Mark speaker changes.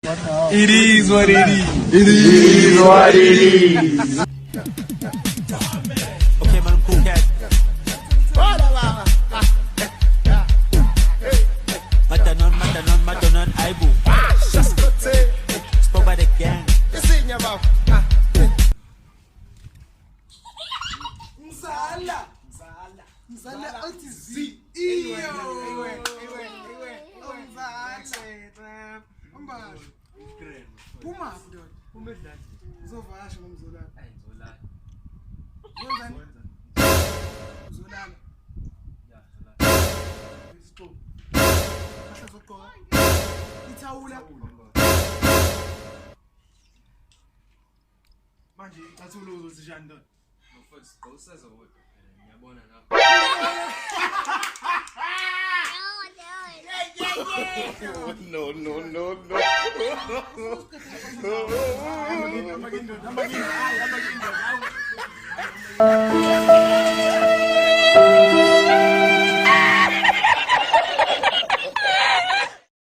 Speaker 1: It is what it is.
Speaker 2: It is what it is.
Speaker 3: Okay, man, cool cat. Matanon, aibu. Spoke by the gang.
Speaker 1: Mzala uthi zi iyo. Mzala. Puma ndoda. Uzovasha nomzolana. Wenzani? Uzolana. Stop. Asazokho. Ithawula. Manje icathulo uzosijani ndoda?
Speaker 4: Mfowethu awusaze wodwa ngiyabona lapho.
Speaker 2: No.
Speaker 1: Hamba